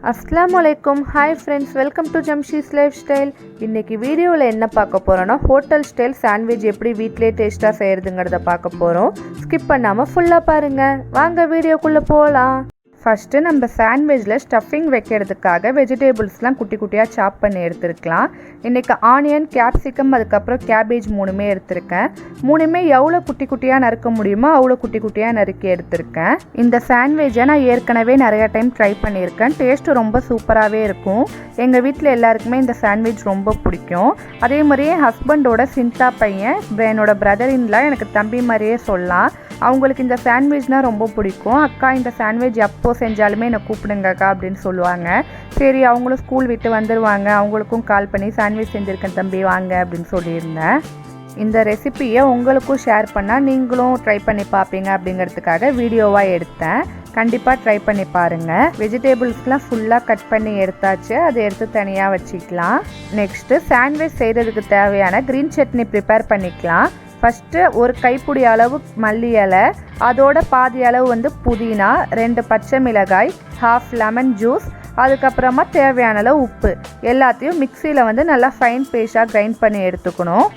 अस्सलामुअलैकुम hi friends welcome to जमशीस lifestyle इनकी वीडियो என்ன பார்க்க போறோம்னா ஹோட்டல் ஸ்டைல் சாண்ட்விச் எப்படி வீட்லயே டேஸ்டா செய்யறதுங்கறத பார்க்க போறோம் ஸ்கிப் பண்ணாம ஃபுல்லா பாருங்க வாங்க வீடியோக்குள்ள போலாம் ஃபர்ஸ்ட் நம்ம சாண்ட்விச்ல ஸ்டஃபிங் வைக்கிறதுக்காக வெஜிடபிள்ஸ்லாம் குட்டி குட்டியா சாப் பண்ணி எடுத்துக்கலாம் இன்னைக்கு ஆனியன் கேப்சிகம் அதுக்கு அப்புறம் கேபேஜ் மூணுமே எடுத்துர்க்கேன் மூணுமே எவ்வளவு குட்டி குட்டியா நறுக்க முடியுமோ அவ்வளவு குட்டி குட்டியா நறுக்கி எடுத்துர்க்கேன் இந்த சாண்ட்விச்சை நான் ஏற்கனவே நிறைய டைம் ட்ரை பண்ணியிருக்கேன் டேஸ்ட் ரொம்ப சூப்பராகவே இருக்கும் எங்கள் வீட்டில் எல்லாருக்குமே இந்த சாண்ட்விச் ரொம்ப பிடிக்கும் அதே மாதிரியே ஹஸ்பண்டோட சிந்தா பையன் என்னோட பிரதர் இன்லாம் எனக்கு தம்பி மாதிரியே சொல்லலாம் அவங்களுக்கு இந்த சாண்ட்விச்னால் ரொம்ப பிடிக்கும் அக்கா இந்த சாண்ட்விச் எப்போ செஞ்சாலுமே என்னை கூப்பிடுங்கக்கா அப்படின்னு சொல்லுவாங்க சரி அவங்களும் ஸ்கூல் விட்டு வந்துடுவாங்க அவங்களுக்கும் கால் பண்ணி சாண்ட்விச் செஞ்சுருக்கேன் தம்பி வாங்க அப்படின்னு சொல்லியிருந்தேன் இந்த ரெசிபியை உங்களுக்கும் ஷேர் பண்ணால் நீங்களும் ட்ரை பண்ணி பார்ப்பீங்க அப்படிங்கிறதுக்காக வீடியோவாக எடுத்தேன் கண்டிப்பாக ட்ரை பண்ணி பாருங்கள் வெஜிடபிள்ஸ்லாம் ஃபுல்லாக கட் பண்ணி எடுத்தாச்சு அதை எடுத்து தனியாக வச்சுக்கலாம் நெக்ஸ்ட்டு சாண்ட்விச் செய்கிறதுக்கு தேவையான க்ரீன் சட்னி ப்ரிப்பேர் பண்ணிக்கலாம் ஃபஸ்ட்டு ஒரு கைப்பிடி அளவு மல்லி இலை அதோட பாதி அளவு புதினா 2 பச்சை மிளகாய் ஹாஃப் லெமன் ஜூஸ் அதுக்கப்புறமா தேவையான அளவு உப்பு எல்லாத்தையும் மிக்சியில் நல்லா ஃபைன் பேஸ்ட்டாக கிரைண்ட் பண்ணி எடுத்துக்கணும்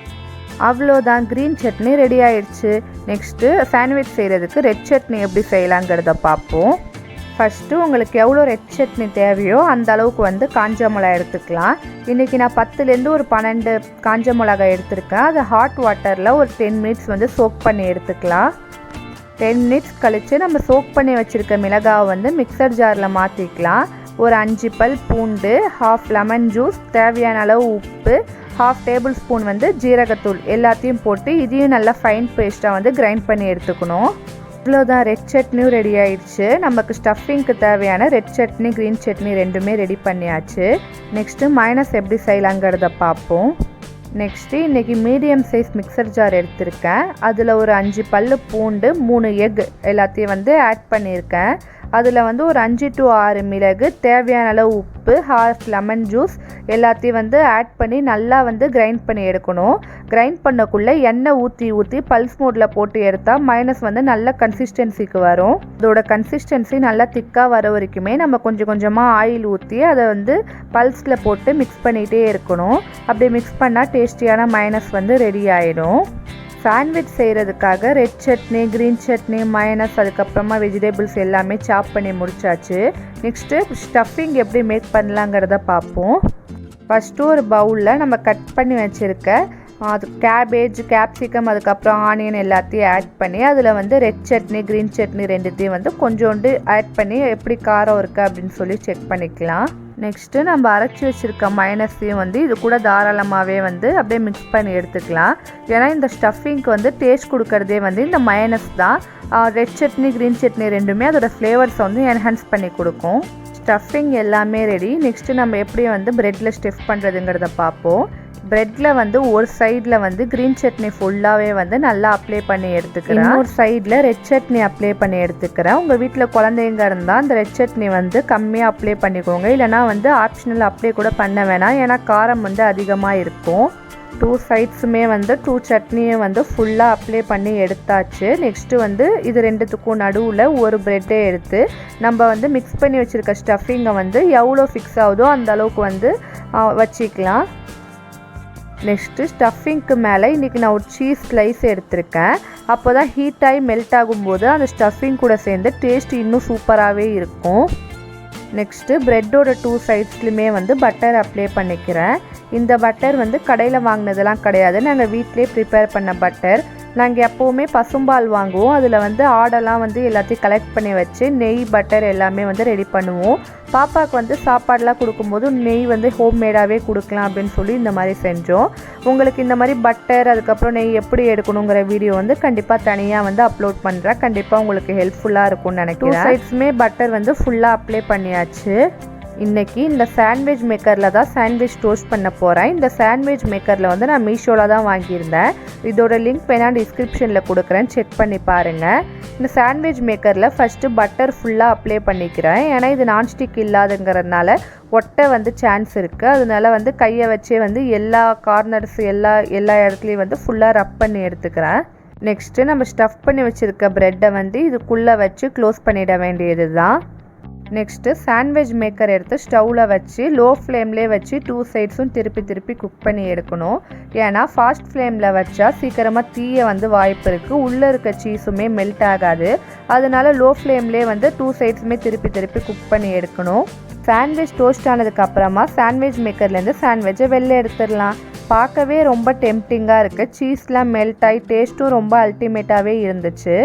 அவ்வளோதான் க்ரீன் சட்னி ரெடி ஆயிடுச்சு நெக்ஸ்ட்டு சாண்ட்விச் செய்கிறதுக்கு ரெட் சட்னி எப்படி செய்யலாங்கிறத பார்ப்போம் ஃபஸ்ட்டு உங்களுக்கு எவ்வளோ ரெட் சட்னி தேவையோ அந்த அளவுக்கு காஞ்ச மிளகாய் எடுத்துக்கலாம் இன்றைக்கி நான் 10லேருந்து ஒரு 12 காஞ்ச மிளகாய் எடுத்துருக்கேன் அதை ஹாட் வாட்டரில் ஒரு 10 மினிட்ஸ் சோக் பண்ணி எடுத்துக்கலாம் 10 மினிட்ஸ் கழித்து நம்ம சோக் பண்ணி வச்சுருக்க மிளகாவை மிக்சர் ஜாரில் மாற்றிக்கலாம் ஒரு 5 பல் பூண்டு ஹாஃப் லெமன் ஜூஸ் தேவையான அளவு உப்பு ஹாஃப் டேபிள் ஸ்பூன் ஜீரகத்தூள் எல்லாத்தையும் போட்டு இதையும் நல்லா ஃபைன் பேஸ்ட்டாக கிரைண்ட் பண்ணி எடுத்துக்கணும் இவ்வளோதான் ரெட் சட்னியும் ரெடி ஆயிடுச்சு நமக்கு ஸ்டஃபிங்க்கு தேவையான ரெட் சட்னி க்ரீன் சட்னி ரெண்டுமே ரெடி பண்ணியாச்சு நெக்ஸ்ட்டு மைனஸ் எப்படி செய்யலாங்கிறத பார்ப்போம் நெக்ஸ்ட்டு இன்றைக்கி மீடியம் சைஸ் மிக்சர் ஜார் எடுத்திருக்கேன் அதில் ஒரு 5 பல் பூண்டு 3 எக் எல்லாத்தையும் ஆட் பண்ணியிருக்கேன் அதில் ஒரு 5 to 6 மிளகு தேவையான அளவு உப்பு ஹாஃப் லெமன் ஜூஸ் எல்லாத்தையும் ஆட் பண்ணி நல்லா கிரைண்ட் பண்ணி எடுக்கணும் கிரைண்ட் பண்ணக்குள்ளே எண்ணெய் ஊற்றி பல்ஸ் மோடில் போட்டு எடுத்தால் மைனஸ் நல்ல கன்சிஸ்டன்சிக்கு வரும் அதோட கன்சிஸ்டன்சி நல்லா திக்காக வர வரைக்குமே நம்ம கொஞ்சம் கொஞ்சமாக ஆயில் ஊற்றி அதை பல்ஸில் போட்டு மிக்ஸ் பண்ணிகிட்டே இருக்கணும் அப்படி மிக்ஸ் பண்ணால் டேஸ்டியான மைனஸ் ரெடி ஆகிடும் சாண்ட்விச் செய்கிறதுக்காக red chutney green chutney minus அதுக்கப்புறமா வெஜிடபிள்ஸ் எல்லாமே சாப் பண்ணி முடிச்சாச்சு நெக்ஸ்ட்டு ஸ்டஃபிங் எப்படி மேக் பண்ணலாங்கிறத பார்ப்போம் ஃபஸ்ட்டு ஒரு பவுலில் நம்ம கட் பண்ணி வச்சுருக்க அது கேபேஜ் கேப்சிகம் அதுக்கப்புறம் ஆனியன் எல்லாத்தையும் ஆட் பண்ணி அதில் ரெட் சட்னி க்ரீன் சட்னி ரெண்டுத்தையும் கொஞ்சோண்டு ஆட் பண்ணி எப்படி காரம் இருக்குது அப்படின்னு சொல்லி செக் பண்ணிக்கலாம் நெக்ஸ்ட்டு நம்ம அரைச்சி வச்சுருக்க மைனஸையும் இது கூட தாராளமாகவே அப்படியே மிக்ஸ் பண்ணி எடுத்துக்கலாம் ஏன்னா இந்த ஸ்டஃபிங்க்கு டேஸ்ட் கொடுக்கறதே இந்த மைனஸ் தான் ரெட் சட்னி க்ரீன் சட்னி ரெண்டுமே அதோட ஃப்ளேவர்ஸை என்ஹான்ஸ் பண்ணி கொடுக்கும் ஸ்டஃபிங் எல்லாமே ரெடி நெக்ஸ்ட்டு நம்ம எப்படி ப்ரெட்டில் ஸ்டிஃப் பண்ணுறதுங்கிறத பார்ப்போம் ப்ரெட்டில் ஒரு சைடில் க்ரீன் சட்னி ஃபுல்லாகவே நல்லா அப்ளை பண்ணி எடுத்துக்கிறேன் இன்னொரு சைடில் ரெட் சட்னி அப்ளை பண்ணி எடுத்துக்கிறேன் உங்கள் வீட்டில் குழந்தைங்க இருந்தால் அந்த ரெட் சட்னி கம்மியாக அப்ளை பண்ணிக்கோங்க இல்லைனா ஆப்ஷனல் அப்ளை கூட பண்ண வேணாம் ஏன்னா காரம் அதிகமாக இருக்கும் 2 சைட்ஸுமே 2 சட்னியும் ஃபுல்லாக அப்ளை பண்ணி எடுத்தாச்சு நெக்ஸ்ட்டு இது ரெண்டுத்துக்கும் நடுவில் ஒரு ப்ரெட்டை எடுத்து நம்ம மிக்ஸ் பண்ணி வச்சுருக்க ஸ்டஃபிங்கை எவ்வளோ ஃபிக்ஸ் ஆகுதோ அந்த அளவுக்கு வச்சிக்கலாம் நெக்ஸ்ட்டு ஸ்டஃபிங்க்கு மேலே இன்றைக்கி நான் ஒரு சீஸ் ஸ்லைஸ் எடுத்திருக்கேன் அப்போ தான் ஹீட் ஆகி மெல்ட் ஆகும்போது அந்த ஸ்டஃபிங் கூட சேர்ந்து டேஸ்ட் இன்னும் சூப்பராகவே இருக்கும் நெக்ஸ்ட்டு ப்ரெட்டோட 2 சைட்ஸ்லையுமே பட்டர் அப்ளை பண்ணிக்கிறேன் இந்த பட்டர் கடையில் வாங்கினதெல்லாம் கிடையாது நாங்கள் வீட்டிலே ப்ரிப்பேர் பண்ண பட்டர் நாங்கள் எப்போவுமே பசும்பால் வாங்குவோம் அதில் ஆடெல்லாம் எல்லாத்தையும் கலெக்ட் பண்ணி வச்சு நெய் பட்டர் எல்லாமே ரெடி பண்ணுவோம் பாப்பாவுக்கு சாப்பாடெலாம் கொடுக்கும்போது நெய் ஹோம்மேடாகவே கொடுக்கலாம் அப்படின்னு சொல்லி இந்த மாதிரி செஞ்சோம் உங்களுக்கு இந்த மாதிரி பட்டர் அதுக்கப்புறம் நெய் எப்படி எடுக்கணுங்கிற வீடியோ கண்டிப்பாக தனியாக அப்லோட் பண்ணுறேன் கண்டிப்பாக உங்களுக்கு ஹெல்ப்ஃபுல்லாக இருக்கும்னு நினைக்கிறேன் 2 சைட்ஸுமே பட்டர் ஃபுல்லாக அப்ளை பண்ணியாச்சு இன்றைக்கி இந்த சாண்ட்விச் மேக்கரில் தான் சாண்ட்விச் டோஸ்ட் பண்ண போகிறேன் இந்த சாண்ட்விச் மேக்கரில் நான் மீஷோவில் தான் வாங்கியிருந்தேன் இதோட லிங்க் வேணால் டிஸ்கிரிப்ஷனில் கொடுக்குறேன் செக் பண்ணி பாருங்கள் இந்த சாண்ட்விச் மேக்கரில் ஃபஸ்ட்டு பட்டர் ஃபுல்லாக அப்ளை பண்ணிக்கிறேன் ஏன்னா இது நான்ஸ்டிக் இல்லாதுங்கிறதுனால ஒட்ட சான்ஸ் இருக்குது அதனால கையை வச்சே எல்லா கார்னர்ஸ் எல்லா இடத்துலையும் ஃபுல்லாக ரப் பண்ணி எடுத்துக்கிறேன் நெக்ஸ்ட்டு நம்ம ஸ்டஃப் பண்ணி வச்சுருக்க ப்ரெட்டை இதுக்குள்ளே வச்சு க்ளோஸ் பண்ணிட வேண்டியது தான் நெக்ஸ்ட்டு சாண்ட்விச் மேக்கர் எடுத்து ஸ்டவ்வில் வச்சு லோ ஃப்ளேம்லேயே வச்சு 2 சைட்ஸும் திருப்பி குக் பண்ணி எடுக்கணும். ஏன்னா ஃபாஸ்ட் ஃப்ளேமில் வச்சா சீக்கிரமாக தீய வாய்ப்பு இருக்குது, உள்ளே இருக்க சீஸுமே மெல்ட் ஆகாது. அதனால லோ ஃப்ளேம்லேயே 2 சைட்ஸுமே திருப்பி குக் பண்ணி எடுக்கணும். சாண்ட்விச் டோஸ்ட் ஆனதுக்கப்புறமா சாண்ட்விச் மேக்கர்லேருந்து சாண்ட்விச்சை வெளில எடுத்துடலாம். பார்க்கவே ரொம்ப டெம்ப்டிங்காக இருக்குது, சீஸ்லாம் மெல்ட் ஆகி டேஸ்ட்டும் ரொம்ப அல்டிமேட்டாகவே இருந்துச்சு.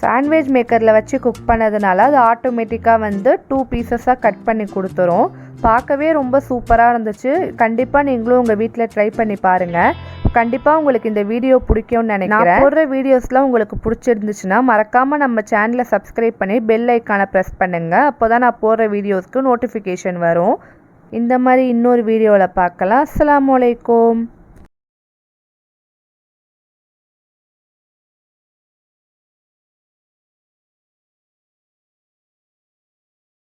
சாண்ட்விச் மேக்கரில் வச்சு குக் பண்ணதுனால அது ஆட்டோமேட்டிக்காக 2 பீசஸாக கட் பண்ணி கொடுத்துரும். பார்க்கவே ரொம்ப சூப்பராக இருந்துச்சு. கண்டிப்பாக நீங்களும் உங்கள் வீட்டில் ட்ரை பண்ணி பாருங்கள். கண்டிப்பாக உங்களுக்கு இந்த வீடியோ பிடிக்கும்னு நினைக்கிறேன். நான் போடுற வீடியோஸ்லாம் உங்களுக்கு பிடிச்சிருந்துச்சுன்னா மறக்காமல் நம்ம சேனலை சப்ஸ்கிரைப் பண்ணி பெல் ஐக்கானை ப்ரெஸ் பண்ணுங்கள். அப்போ தான் நான் போடுற வீடியோஸ்க்கு நோட்டிஃபிகேஷன் வரும். இந்த மாதிரி இன்னொரு வீடியோவில் பார்க்கலாம். அஸ்ஸலாமு அலைக்கும்.